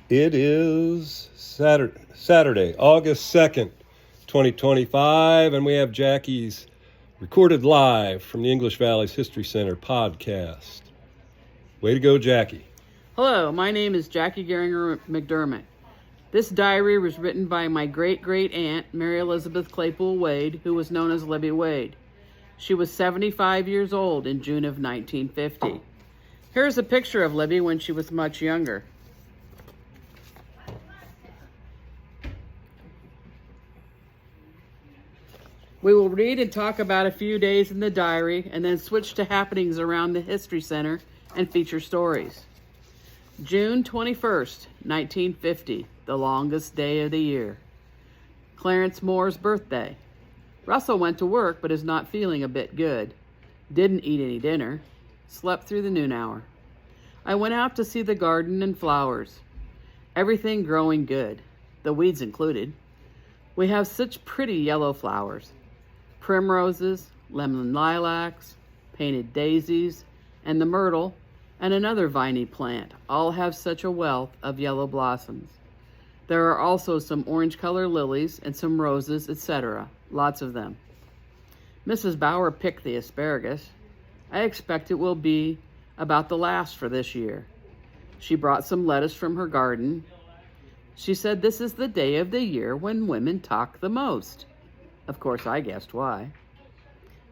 It is Saturday, August 2nd, 2025, and we have Jackie's recorded live from the English Valley's History Center podcast. Way to go, Jackie. Hello, my name is Jackie Geringer McDermott. This diary was written by my great-great-aunt, Mary Elizabeth Claypool Wade, who was known as Libby Wade. She was 75 years old in June of 1950. Here's a picture of Libby when she was much younger. We will read and talk about a few days in the diary and then switch to happenings around the History Center and feature stories. June 21st, 1950, the longest day of the year. Clarence Moore's birthday. Russell went to work but is not feeling a bit good. Didn't eat any dinner. Slept through the noon hour. I went out to see the garden and flowers. Everything growing good, the weeds included. We have such pretty yellow flowers. Primroses, lemon lilacs, painted daisies, and the myrtle, and another viney plant, all have such a wealth of yellow blossoms. There are also some orange-colored lilies and some roses, etc., lots of them. Mrs. Bauer picked the asparagus. I expect it will be about the last for this year. She brought some lettuce from her garden. She said this is the day of the year when women talk the most. Of course, I guessed why.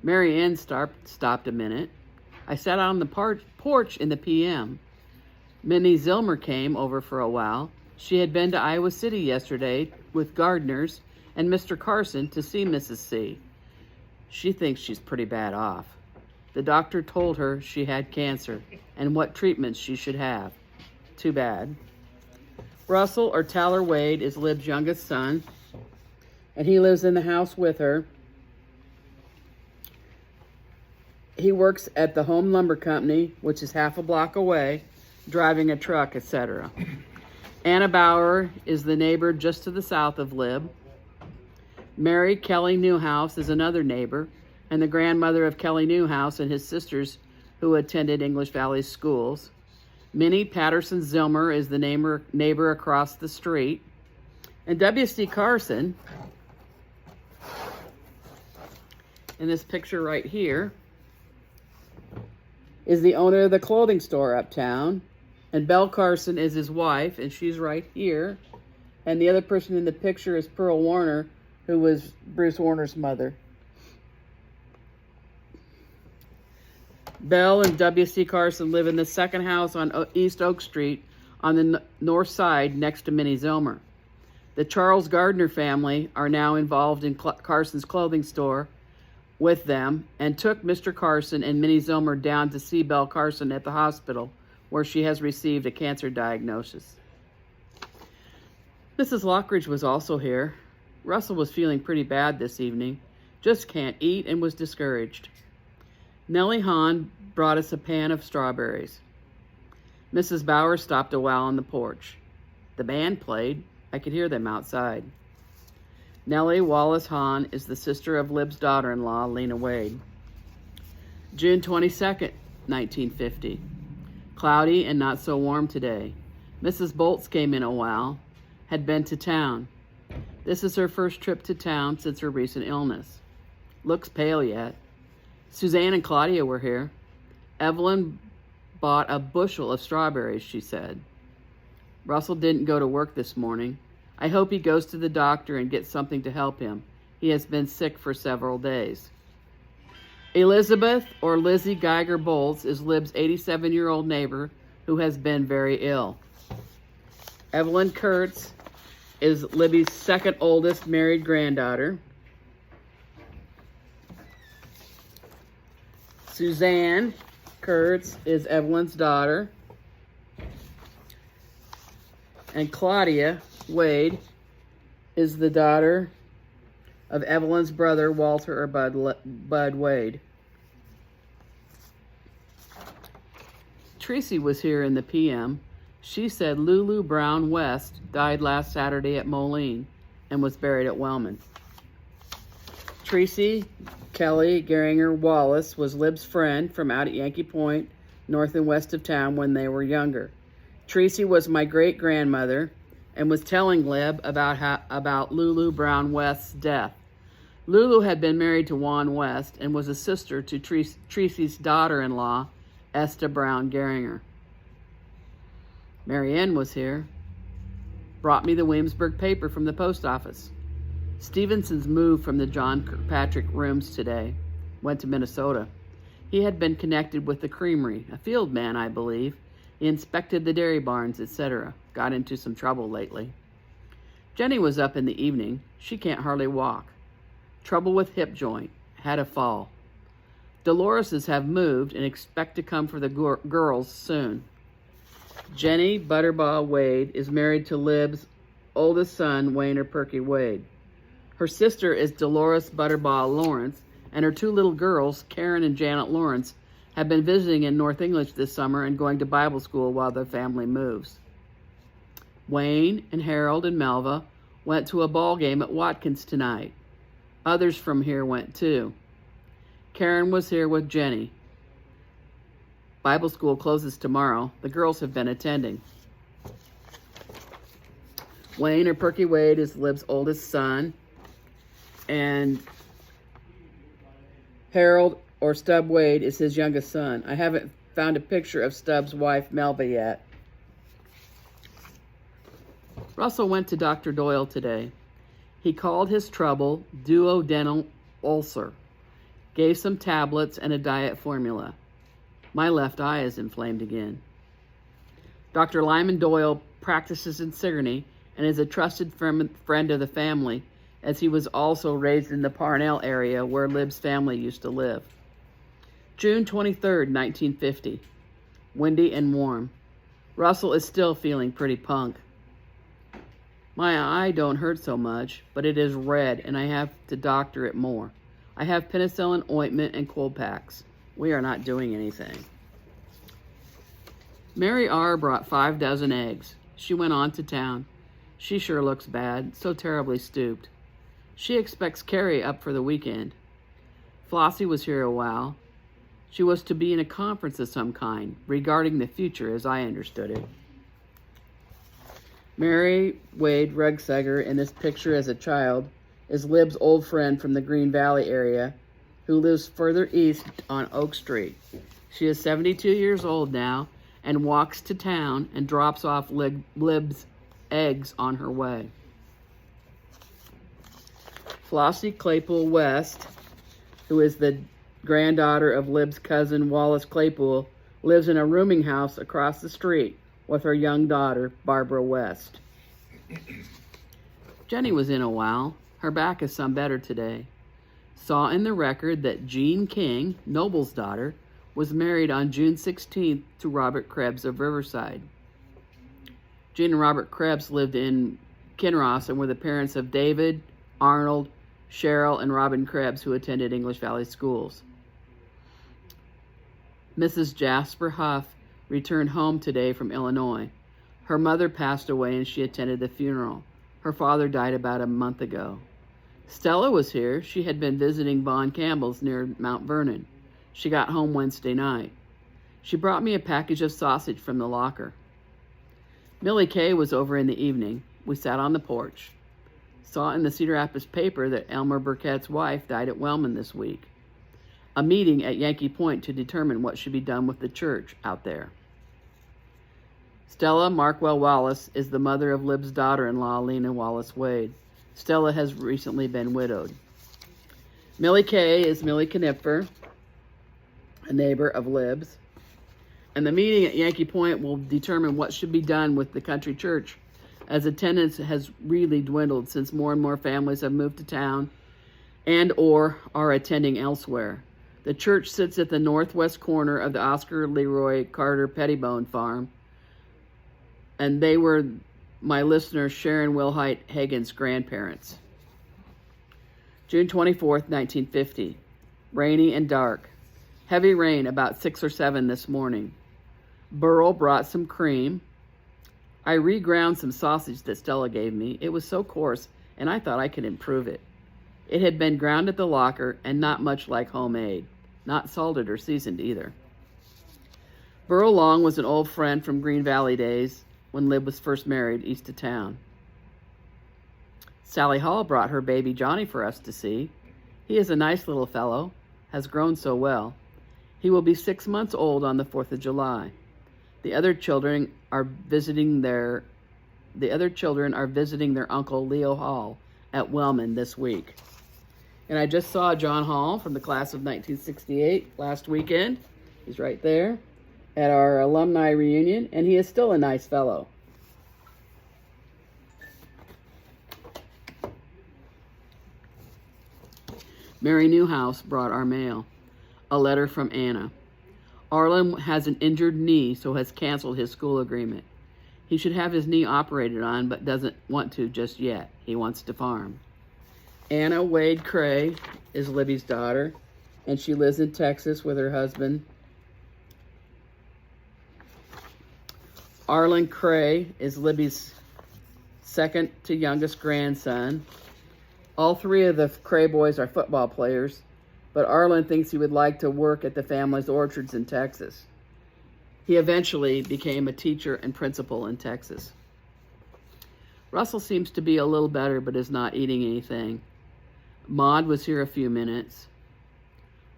Mary Ann stopped a minute. I sat on the porch in the p.m. Minnie Zilmer came over for a while. She had been to Iowa City yesterday with gardeners and Mr. Carson to see Mrs. C. She thinks she's pretty bad off. The doctor told her she had cancer and what treatments she should have. Too bad. Russell, or Tyler Wade, is Lib's youngest son, and he lives in the house with her. He works at the Home Lumber Company, which is half a block away, driving a truck, etc. Anna Bauer is the neighbor just to the south of Lib. Mary Kelly Newhouse is another neighbor, and the grandmother of Kelly Newhouse and his sisters who attended English Valley schools. Minnie Patterson Zilmer is the neighbor across the street. And W.C. Carson, in this picture right here, is the owner of the clothing store uptown. And Belle Carson is his wife, and she's right here. And the other person in the picture is Pearl Warner, who was Bruce Warner's mother. Belle and W.C. Carson live in the second house on East Oak Street on the north side next to Minnie Zilmer. The Charles Gardner family are now involved in Carson's clothing store with them and took Mr. Carson and Minnie Zilmer down to see Belle Carson at the hospital where she has received a cancer diagnosis. Mrs. Lockridge was also here. Russell was feeling pretty bad this evening, just can't eat and was discouraged. Nellie Hahn brought us a pan of strawberries. Mrs. Bauer stopped a while on the porch. The band played. I could hear them outside. Nellie Wallace Hahn is the sister of Lib's daughter-in-law, Lena Wade. June 22nd, 1950. Cloudy and not so warm today. Mrs. Bolts came in a while, had been to town. This is her first trip to town since her recent illness. Looks pale yet. Suzanne and Claudia were here. Evelyn bought a bushel of strawberries, she said. Russell didn't go to work this morning. I hope he goes to the doctor and gets something to help him. He has been sick for several days. Elizabeth, or Lizzie Geiger Bolts, is Lib's 87-year-old neighbor who has been very ill. Evelyn Kurtz is Libby's second oldest married granddaughter. Suzanne Kurtz is Evelyn's daughter. And Claudia Wade is the daughter of Evelyn's brother, Walter or Bud Wade. Tracy was here in the PM. She said Lulu Brown West died last Saturday at Moline and was buried at Wellman. Tracy Kelly Geringer Wallace was Lib's friend from out at Yankee Point, north and west of town when they were younger. Tracy was my great-grandmother and was telling Lib about Lulu Brown West's death. Lulu had been married to Juan West and was a sister to Tracy's daughter-in-law, Esta Brown Geringer. Marianne was here. Brought me the Williamsburg paper from the post office. Stevenson's moved from the John Kirkpatrick rooms today. Went to Minnesota. He had been connected with the creamery, a field man, I believe. He inspected the dairy barns, etc. Got into some trouble lately. Jenny was up in the evening. She can't hardly walk. Trouble with hip joint. Had a fall. Dolores's have moved and expect to come for the girls soon. Jenny Butterbaugh Wade is married to Lib's oldest son, Wayne or Perky Wade. Her sister is Dolores Butterbaugh Lawrence, and her two little girls, Karen and Janet Lawrence, have been visiting in North English this summer and going to Bible school while their family moves. Wayne and Harold and Melva went to a ball game at Watkins tonight. Others from here went too. Karen was here with Jenny. Bible school closes tomorrow. The girls have been attending. Wayne or Perky Wade is Lib's oldest son, and Harold or Stub Wade is his youngest son. I haven't found a picture of Stub's wife, Melba, yet. Russell went to Dr. Doyle today. He called his trouble duodenal ulcer, gave some tablets and a diet formula. My left eye is inflamed again. Dr. Lyman Doyle practices in Sigourney and is a trusted friend of the family, as he was also raised in the Parnell area where Lib's family used to live. June 23rd, 1950. Windy and warm. Russell is still feeling pretty punk. My eye don't hurt so much, but it is red and I have to doctor it more. I have penicillin ointment and cold packs. We are not doing anything. Mary R. brought 5 dozen eggs. She went on to town. She sure looks bad, so terribly stooped. She expects Carrie up for the weekend. Flossie was here a while. She was to be in a conference of some kind, regarding the future as I understood it. Mary Wade Rugsager, in this picture as a child, is Lib's old friend from the Green Valley area, who lives further east on Oak Street. She is 72 years old now, and walks to town and drops off Lib's eggs on her way. Flossie Claypool West, who is the granddaughter of Lib's cousin Wallace Claypool, lives in a rooming house across the street with her young daughter, Barbara West. Jenny was in a while. Her back is some better today. Saw in the record that Jean King, Noble's daughter, was married on June 16th to Robert Krebs of Riverside. Jean and Robert Krebs lived in Kinross and were the parents of David, Arnold, Cheryl, and Robin Krebs, who attended English Valley schools. Mrs. Jasper Huff returned home today from Illinois. Her mother passed away and she attended the funeral. Her father died about a month ago. Stella was here. She had been visiting Vaughn Campbell's near Mount Vernon. She got home Wednesday night. She brought me a package of sausage from the locker. Millie Kay was over in the evening. We sat on the porch. Saw in the Cedar Rapids paper that Elmer Burkett's wife died at Wellman this week. A meeting at Yankee Point to determine what should be done with the church out there. Stella Markwell Wallace is the mother of Lib's daughter-in-law, Lena Wallace Wade. Stella has recently been widowed. Millie Kay is Millie Knipfer, a neighbor of Lib's. And the meeting at Yankee Point will determine what should be done with the country church, as attendance has really dwindled since more and more families have moved to town and or are attending elsewhere. The church sits at the northwest corner of the Oscar Leroy Carter Pettibone farm, and they were my listener Sharon Wilhite Hagen's grandparents. June 24th, 1950. Rainy and dark. Heavy rain about 6 or 7 this morning. Burl brought some cream. I re-ground some sausage that Stella gave me. It was so coarse, and I thought I could improve it. It had been ground at the locker and not much like homemade. Not salted or seasoned either. Burl Long was an old friend from Green Valley days when Lib was first married east of town. Sally Hall brought her baby Johnny for us to see. He is a nice little fellow, has grown so well. He will be 6 months old on the 4th of July. The other children are visiting their uncle Leo Hall at Wellman this week. And I just saw John Hall from the class of 1968 last weekend. He's right there at our alumni reunion, and he is still a nice fellow. Mary Newhouse brought our mail. A letter from Anna. Arlen has an injured knee, so has canceled his school agreement. He should have his knee operated on, but doesn't want to just yet. He wants to farm. Anna Wade Cray is Libby's daughter, and she lives in Texas with her husband. Arlen Cray is Libby's second to youngest grandson. All three of the Cray boys are football players, but Arlen thinks he would like to work at the family's orchards in Texas. He eventually became a teacher and principal in Texas. Russell seems to be a little better, but is not eating anything. Maud was here a few minutes.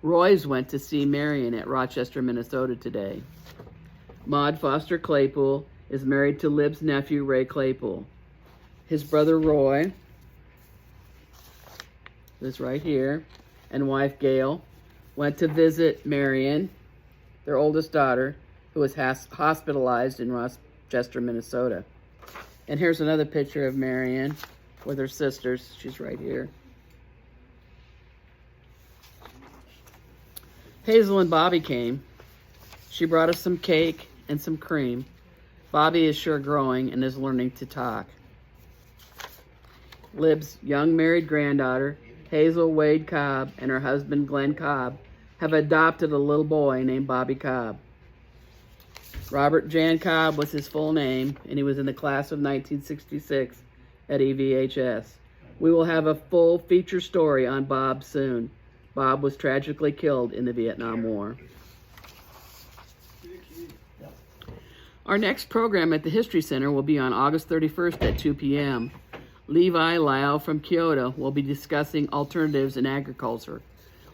Roy's went to see Marion at Rochester, Minnesota today. Maud Foster Claypool is married to Lib's nephew, Ray Claypool. His brother Roy is right here, and wife Gail went to visit Marion, their oldest daughter, who was hospitalized in Rochester, Minnesota. And here's another picture of Marion with her sisters. She's right here. Hazel and Bobby came. She brought us some cake and some cream. Bobby is sure growing and is learning to talk. Lib's young married granddaughter, Hazel Wade Cobb, and her husband Glenn Cobb have adopted a little boy named Bobby Cobb. Robert Jan Cobb was his full name, and he was in the class of 1966 at EVHS. We will have a full feature story on Bob soon. Bob was tragically killed in the Vietnam War. Our next program at the History Center will be on August 31st at 2 p.m. Levi Lau from Kyoto will be discussing alternatives in agriculture.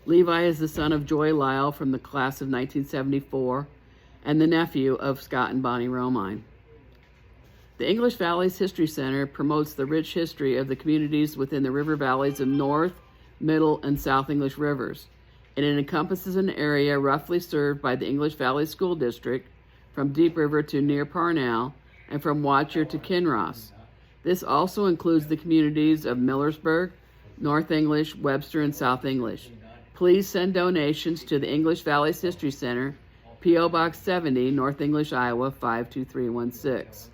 Levi is the son of Joy Lau from the class of 1974 and the nephew of Scott and Bonnie Romine. The English Valleys History Center promotes the rich history of the communities within the river valleys of North, Middle, and South English rivers, and it encompasses an area roughly served by the English Valley School District from Deep River to near Parnell and from Watcher to Kinross. This also includes the communities of Millersburg, North English, Webster, and South English. Please send donations to the English Valleys History Center, P.O. Box 70, North English, Iowa, 52316.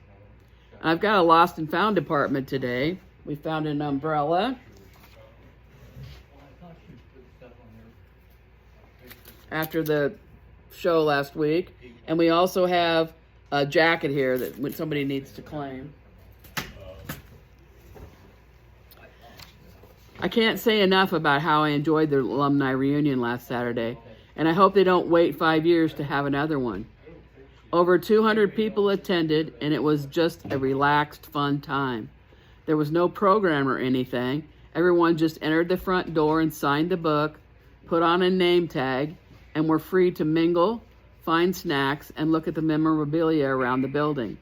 I've got a lost and found department today. We found an umbrella. After the show last week. And we also have a jacket here that somebody needs to claim. I can't say enough about how I enjoyed the alumni reunion last Saturday, and I hope they don't wait 5 years to have another one. Over 200 people attended, and it was just a relaxed, fun time. There was no program or anything. Everyone just entered the front door and signed the book, put on a name tag, and were free to mingle, find snacks, and look at the memorabilia around the building.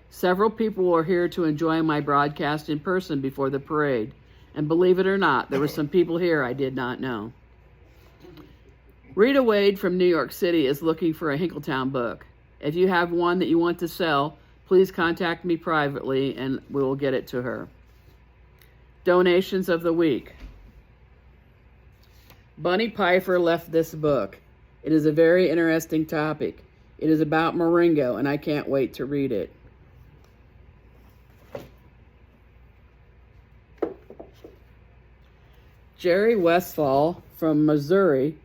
Several people were here to enjoy my broadcast in person before the parade. And believe it or not, there were some people here I did not know. Rita Wade from New York City is looking for a Hinkletown book. If you have one that you want to sell, please contact me privately and we will get it to her. Donations of the week. Bunny Pfeiffer left this book. It is a very interesting topic. It is about Marengo, and I can't wait to read it. Jerry Westfall from Missouri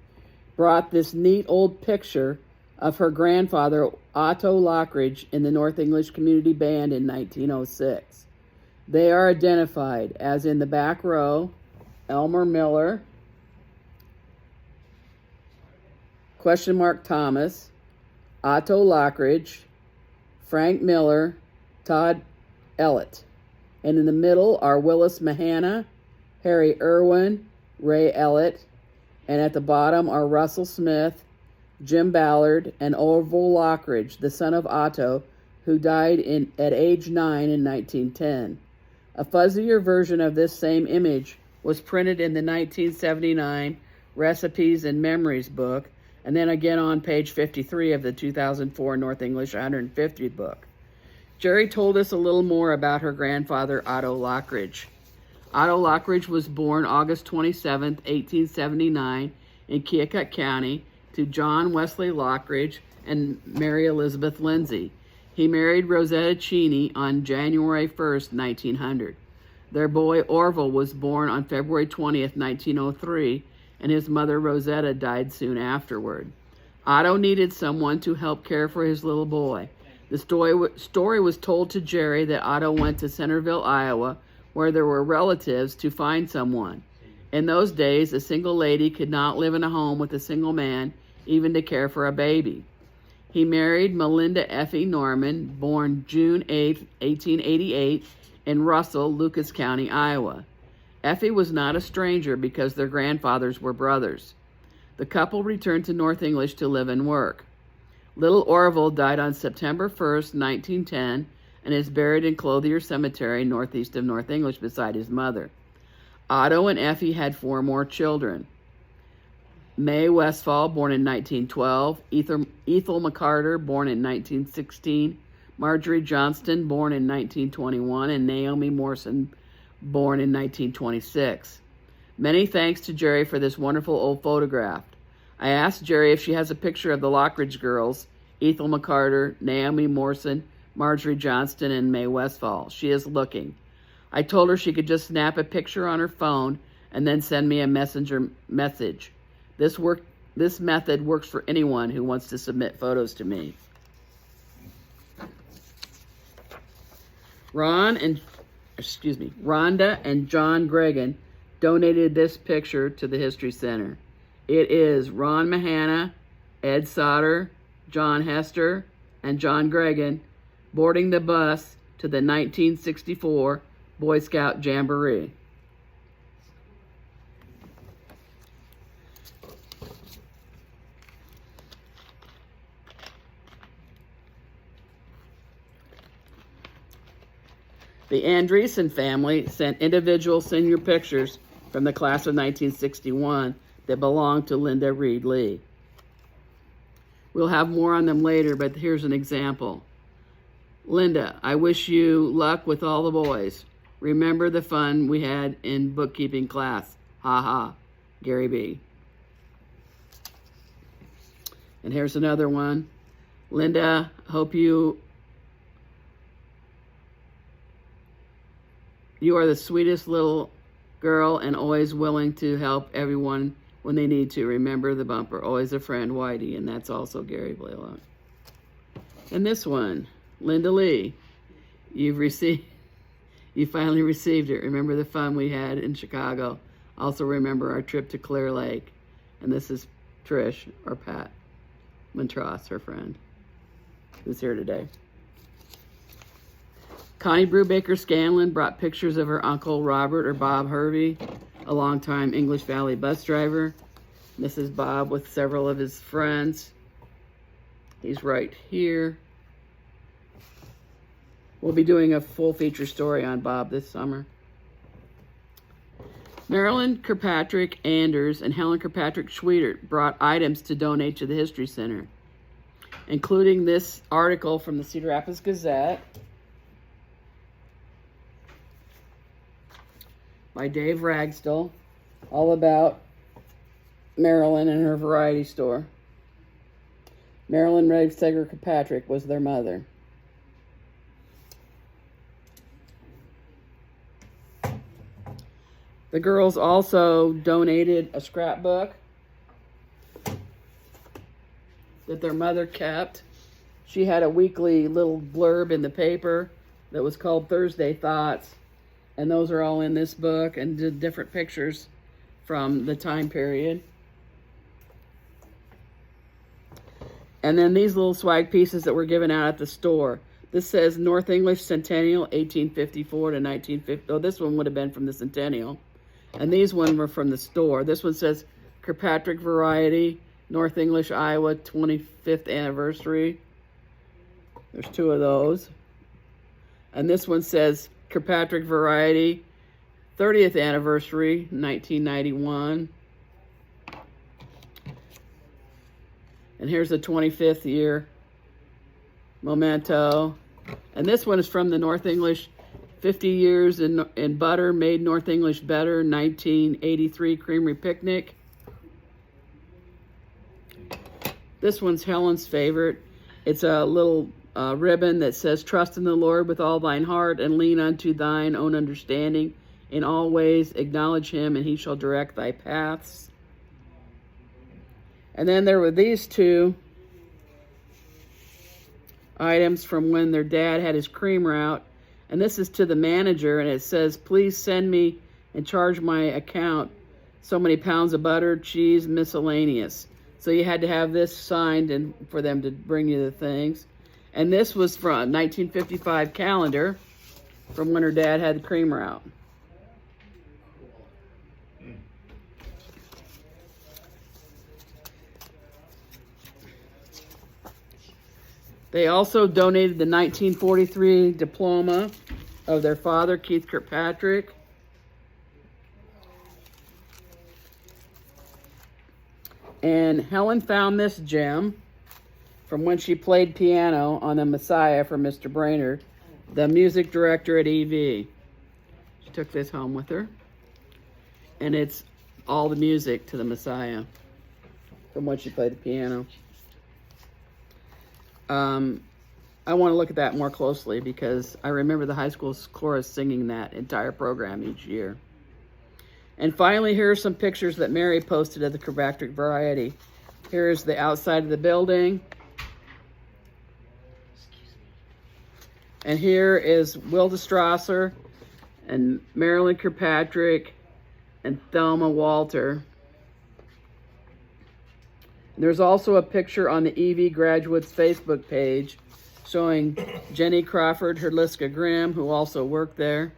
brought this neat old picture of her grandfather, Otto Lockridge, in the North English Community Band in 1906. They are identified as in the back row, Elmer Miller, question mark Thomas, Otto Lockridge, Frank Miller, Todd Ellett. And in the middle are Willis Mahana, Harry Irwin, Ray Ellett. And at the bottom are Russell Smith, Jim Ballard, and Orville Lockridge, the son of Otto, who died at age 9 in 1910. A fuzzier version of this same image was printed in the 1979 Recipes and Memories book, and then again on page 53 of the 2004 North English 150th book. Jerry told us a little more about her grandfather, Otto Lockridge. Otto Lockridge was born August 27, 1879, in Keokuk County, to John Wesley Lockridge and Mary Elizabeth Lindsay. He married Rosetta Cheney on January 1st, 1900. Their boy Orville was born on February 20th, 1903, and his mother Rosetta died soon afterward. Otto needed someone to help care for his little boy. The story was told to Jerry that Otto went to Centerville, Iowa, where there were relatives, to find someone. In those days, a single lady could not live in a home with a single man, even to care for a baby. He married Melinda Effie Norman, born June 8, 1888, in Russell, Lucas County, Iowa. Effie was not a stranger because their grandfathers were brothers. The couple returned to North English to live and work. Little Orville died on September 1st, 1910, and is buried in Clothier Cemetery, northeast of North English, beside his mother. Otto and Effie had 4 more children. Mae Westfall, born in 1912, Ethel McCarter, born in 1916, Marjorie Johnston, born in 1921, and Naomi Morrison, born in 1926. Many thanks to Jerry for this wonderful old photograph. I asked Jerry if she has a picture of the Lockridge girls, Ethel McCarter, Naomi Morrison, Marjorie Johnston, and Mae Westfall. She is looking. I told her she could just snap a picture on her phone and then send me a messenger message. This method works for anyone who wants to submit photos to me. Rhonda and John Gregan donated this picture to the History Center. It is Ron Mahana, Ed Sauter, John Hester, and John Gregan boarding the bus to the 1964 Boy Scout Jamboree. The Andreessen family sent individual senior pictures from the class of 1961 that belonged to Linda Reed Lee. We'll have more on them later, but here's an example. Linda, I wish you luck with all the boys. Remember the fun we had in bookkeeping class. Ha ha. Gary B. And here's another one. Linda, hope you are the sweetest little girl and always willing to help everyone when they need to. Remember the bumper. Always a friend, Whitey. And that's also Gary Blaylock. And this one, Linda Lee. You finally received it. Remember the fun we had in Chicago. Also remember our trip to Clear Lake. And this is Trish, or Pat Montross, her friend, who's here today. Connie Brubaker Scanlon brought pictures of her uncle Robert, or Bob Hervey, a longtime English Valley bus driver. This is Bob with several of his friends. He's right here. We'll be doing a full feature story on Bob this summer. Marilyn Kirkpatrick Anders and Helen Kirkpatrick Schwietert brought items to donate to the History Center, including this article from the Cedar Rapids Gazette by Dave Ragsdale, all about Marilyn and her variety store. Marilyn Ragsdale Kirkpatrick was their mother. The girls also donated a scrapbook that their mother kept. She had a weekly little blurb in the paper that was called Thursday Thoughts. And those are all in this book, and did different pictures from the time period. And then these little swag pieces that were given out at the store. This says North English Centennial, 1854 to 1950. Oh, this one would have been from the Centennial. And these ones were from the store. This one says Kirkpatrick Variety, North English, Iowa, 25th anniversary. There's two of those. And this one says Kirkpatrick Variety, 30th anniversary, 1991. And here's the 25th year memento. And this one is from the North English 50 years in butter, made North English better, 1983 Creamery Picnic. This one's Helen's favorite. It's a little ribbon that says, trust in the Lord with all thine heart and lean unto thine own understanding. In all ways acknowledge him and he shall direct thy paths. And then there were these two items from when their dad had his creamer out. And this is to the manager, and it says, please send me and charge my account so many pounds of butter, cheese, miscellaneous. So you had to have this signed and for them to bring you the things. And this was from 1955 calendar from when her dad had the creamer out. They also donated the 1943 diploma of their father, Keith Kirkpatrick. And Helen found this gem from when she played piano on the Messiah for Mr. Brainerd, the music director at EV. She took this home with her. And it's all the music to the Messiah from when she played the piano. I want to look at that more closely because I remember the high school chorus singing that entire program each year. And finally, here are some pictures that Mary posted of the Kirkpatrick Variety. Here's the outside of the building. And here is Wilda Strasser and Marilyn Kirkpatrick and Thelma Walter. There's also a picture on the EV Graduates Facebook page showing Jenny Crawford, Herliska Grimm, who also worked there.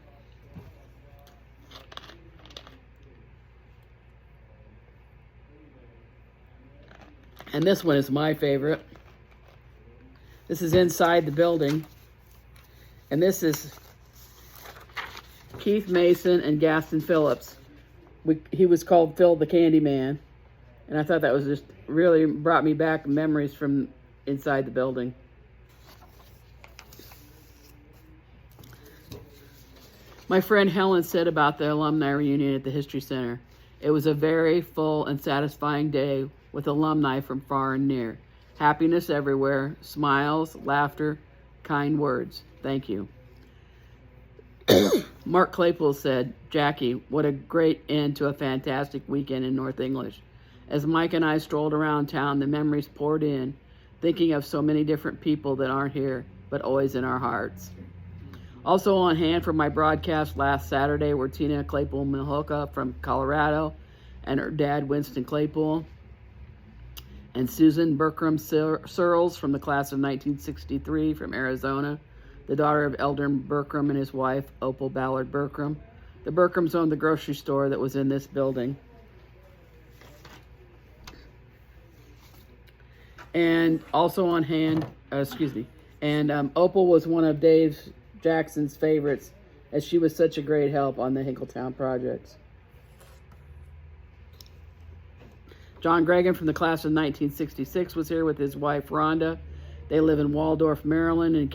And this one is my favorite. This is inside the building. And this is Keith Mason and Gaston Phillips. He was called Phil the Candyman. And I thought that was just really brought me back memories from inside the building. My friend Helen said about the alumni reunion at the History Center, it was a very full and satisfying day with alumni from far and near. Happiness everywhere, smiles, laughter, kind words. Thank you. Mark Claypool said, Jackie, what a great end to a fantastic weekend in North English. As Mike and I strolled around town, the memories poured in, thinking of so many different people that aren't here, but always in our hearts. Also on hand for my broadcast last Saturday were Tina Claypool Milhoka from Colorado and her dad, Winston Claypool, and Susan Bertram Searles from the class of 1963 from Arizona, the daughter of Eldon Bertram and his wife, Opal Ballard Bertram. The Bertrams owned the grocery store that was in this building. And also on hand, Opal was one of Dave Jackson's favorites, as she was such a great help on the Hinkletown projects. John Gregan from the class of 1966 was here with his wife Rhonda. They live in Waldorf, Maryland, and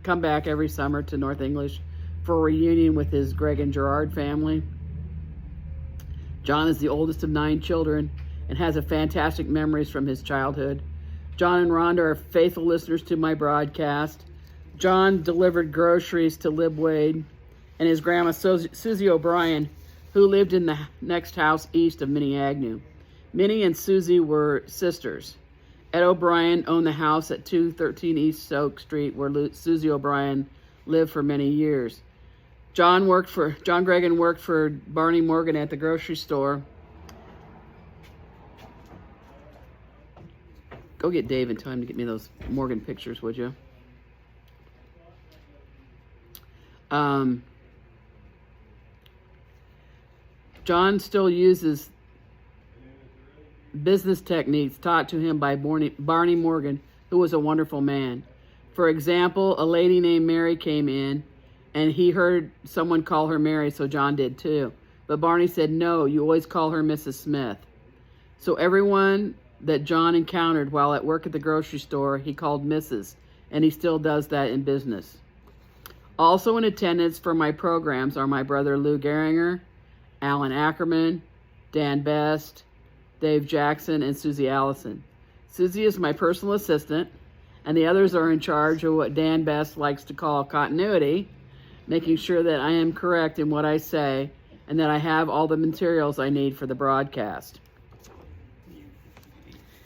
come back every summer to North English for a reunion with his Gregan Gerard family. John is the oldest of 9 children and has a fantastic memories from his childhood. John and Rhonda are faithful listeners to my broadcast. John delivered groceries to Lib Wade and his grandma Susie O'Brien, who lived in the next house east of Minnie Agnew. Minnie and Susie were sisters. Ed O'Brien owned the house at 213 East Oak Street where Susie O'Brien lived for many years. John Gregan worked for Barney Morgan at the grocery store. Go get Dave in time to get me those Morgan pictures, would you? John still uses business techniques taught to him by Barney Morgan, who was a wonderful man. For example, a lady named Mary came in, and he heard someone call her Mary, so John did too. But Barney said, no, you always call her Mrs. Smith. So everyone that John encountered while at work at the grocery store, he called Mrs., and he still does that in business. Also in attendance for my programs are my brother Lou Geringer, Alan Ackerman, Dan Best, Dave Jackson, and Susie Allison. Susie is my personal assistant, and the others are in charge of what Dan Best likes to call continuity, making sure that I am correct in what I say and that I have all the materials I need for the broadcast.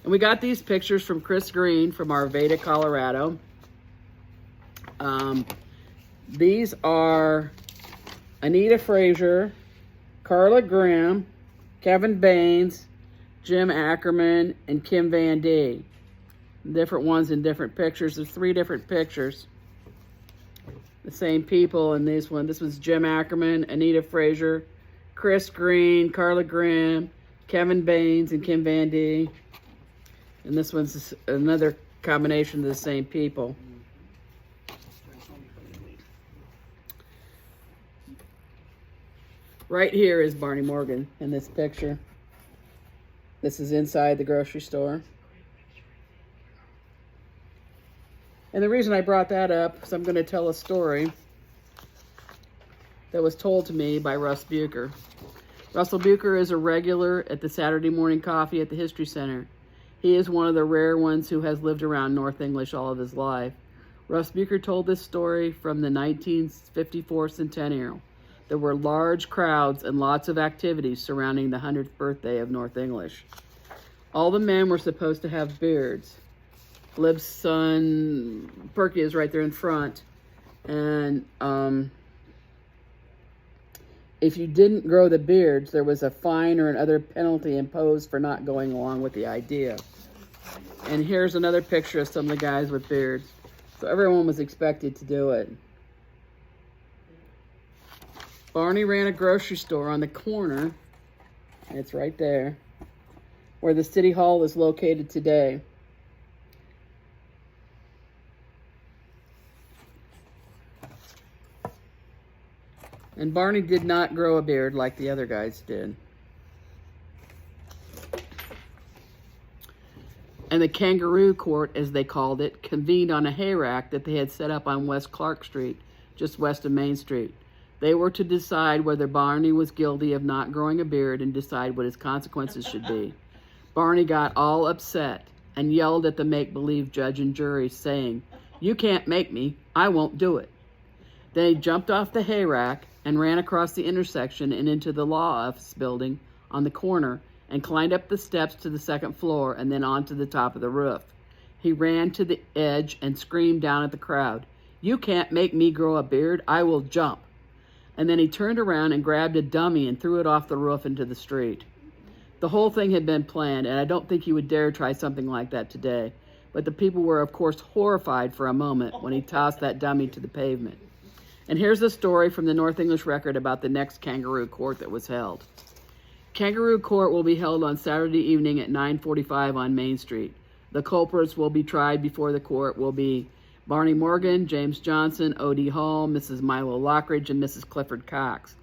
And we got these pictures from Chris Green from Arvada, Colorado. These are Anita Frazier, Carla Graham, Kevin Baines, Jim Ackerman, and Kim Van D. Different ones in different pictures. There's 3 different pictures. The same people in this one. This was Jim Ackerman, Anita Frazier, Chris Green, Carla Graham, Kevin Baines, and Kim Van D. And this one's another combination of the same people. Right here is Barney Morgan in this picture. This is inside the grocery store. And the reason I brought that up is I'm going to tell a story that was told to me by Russ Bucher. Russell Bucher is a regular at the Saturday morning coffee at the History Center. He is one of the rare ones who has lived around North English all of his life. Russ Bucher told this story from the 1954 Centennial. There were large crowds and lots of activities surrounding the 100th birthday of North English. All the men were supposed to have beards. Lib's son, Perky, is right there in front. And if you didn't grow the beards, there was a fine or another penalty imposed for not going along with the idea. And here's another picture of some of the guys with beards. So everyone was expected to do it. Barney ran a grocery store on the corner, and it's right there, where the City Hall is located today. And Barney did not grow a beard like the other guys did. And the Kangaroo Court, as they called it, convened on a hayrack that they had set up on West Clark Street, just west of Main Street. They were to decide whether Barney was guilty of not growing a beard and decide what his consequences should be. Barney got all upset and yelled at the make-believe judge and jury, saying, "You can't make me, I won't do it." Then he jumped off the hayrack and ran across the intersection and into the law office building on the corner and climbed up the steps to the second floor and then onto the top of the roof. He ran to the edge and screamed down at the crowd, "You can't make me grow a beard, I will jump." And then he turned around and grabbed a dummy and threw it off the roof into the street. The whole thing had been planned, and I don't think he would dare try something like that today. But the people were, of course, horrified for a moment when he tossed that dummy to the pavement. And here's a story from the North English Record about the next Kangaroo Court that was held. Kangaroo Court will be held on Saturday evening at 9:45 on Main Street. The culprits will be tried before the court will be Barney Morgan, James Johnson, O.D. Hall, Mrs. Milo Lockridge, and Mrs. Clifford Cox.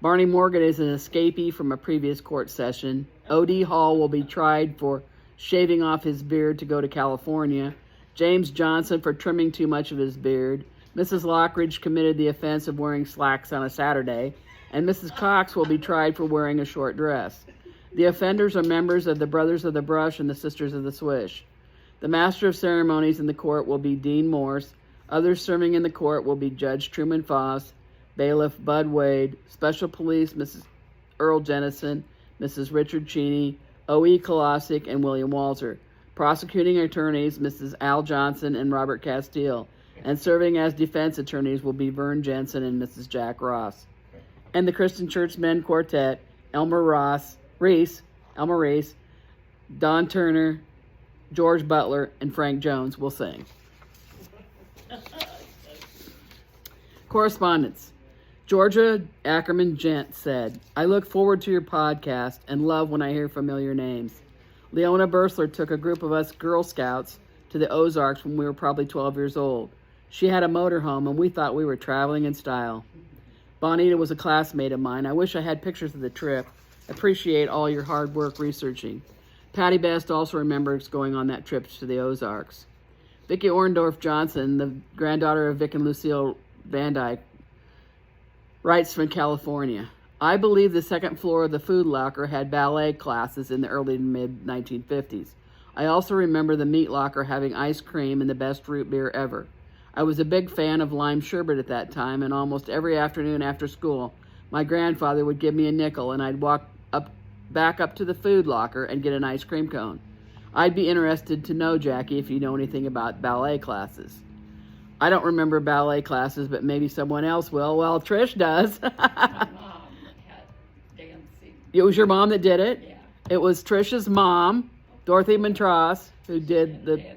Barney Morgan is an escapee from a previous court session. O.D. Hall will be tried for shaving off his beard to go to California. James Johnson for trimming too much of his beard. Mrs. Lockridge committed the offense of wearing slacks on a Saturday. And Mrs. Cox will be tried for wearing a short dress. The offenders are members of the Brothers of the Brush and the Sisters of the Swish. The Master of Ceremonies in the court will be Dean Morse. Others serving in the court will be Judge Truman Foss, Bailiff Bud Wade, Special Police Mrs. Earl Jennison, Mrs. Richard Cheney, O.E. Kolosik, and William Walter. Prosecuting attorneys Mrs. Al Johnson and Robert Castile. And serving as defense attorneys will be Vern Jensen and Mrs. Jack Ross. And the Christian Church Men Quartet, Elmer Reese, Don Turner, George Butler, and Frank Jones will sing. Correspondence. Georgia Ackerman Gent said, I look forward to your podcast and love when I hear familiar names. Leona Bursler took a group of us Girl Scouts to the Ozarks when we were probably 12 years old. She had a motorhome and we thought we were traveling in style. Bonita was a classmate of mine. I wish I had pictures of the trip. Appreciate all your hard work researching. Patty Best also remembers going on that trip to the Ozarks. Vicki Orndorff Johnson, the granddaughter of Vic and Lucille Van Dyke, writes from California. I believe the second floor of the food locker had ballet classes in the early to mid 1950s. I also remember the meat locker having ice cream and the best root beer ever. I was a big fan of lime sherbet at that time, and almost every afternoon after school, my grandfather would give me a nickel and I'd walk back up to the food locker and get an ice cream cone. I'd be interested to know, Jackie, if you know anything about ballet classes. I don't remember ballet classes, but maybe someone else will. Well, Trish does. My mom had dancing. It was your mom that did it? Yeah. It was Trish's mom, Dorothy Montross, who did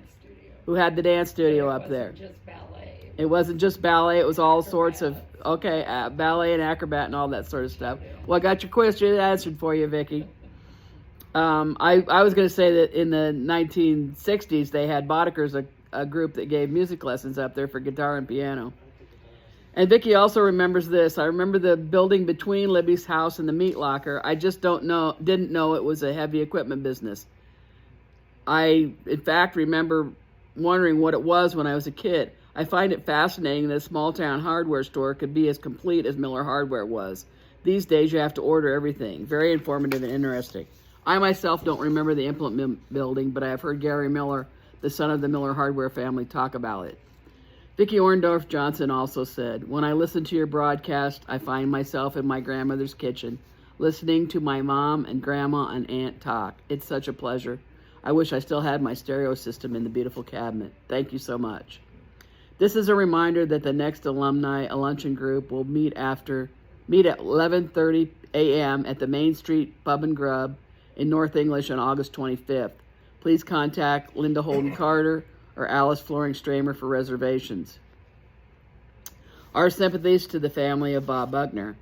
who had the dance studio up there. Just ballet. It wasn't just ballet, it was all sorts of, ballet and acrobat and all that sort of stuff. Well, I got your question answered for you, Vicki. I was going to say that in the 1960s, they had Boddickers, a group that gave music lessons up there for guitar and piano. And Vicki also remembers this. I remember the building between Libby's house and the meat locker. I just didn't know it was a heavy equipment business. I, in fact, remember wondering what it was when I was a kid. I find it fascinating that a small town hardware store could be as complete as Miller Hardware was. These days you have to order everything. Very informative and interesting. I myself don't remember the implement building, but I have heard Gary Miller, the son of the Miller Hardware family, talk about it. Vicki Orndorff Johnson also said, when I listen to your broadcast, I find myself in my grandmother's kitchen, listening to my mom and grandma and aunt talk. It's such a pleasure. I wish I still had my stereo system in the beautiful cabinet. Thank you so much. This is a reminder that the next alumni luncheon group will meet at 11:30 a.m. at the Main Street Pub and Grub in North English on August 25th. Please contact Linda Holden Carter or Alice Floring Stramer for reservations. Our sympathies to the family of Bob Buckner.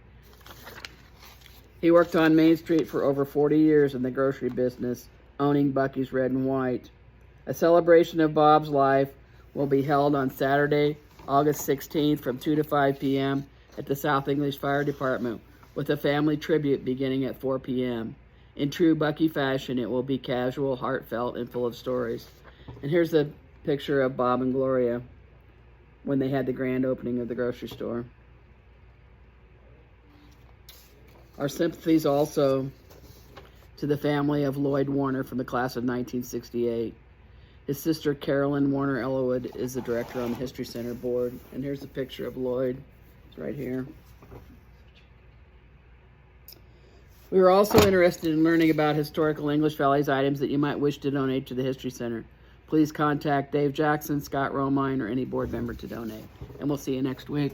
He worked on Main Street for over 40 years in the grocery business, owning Bucky's Red and White. A celebration of Bob's life will be held on Saturday, August 16th from 2 to 5 p.m. at the South English Fire Department, with a family tribute beginning at 4 p.m. In true Bucky fashion, it will be casual, heartfelt, and full of stories. And here's a picture of Bob and Gloria when they had the grand opening of the grocery store. Our sympathies also to the family of Lloyd Warner from the class of 1968. His sister Carolyn Warner Elwood is the director on the History Center board. And here's a picture of Lloyd. It's right here. We were also interested in learning about historical English Valley's items that you might wish to donate to the History Center. Please contact Dave Jackson, Scott Romine, or any board member to donate. And we'll see you next week.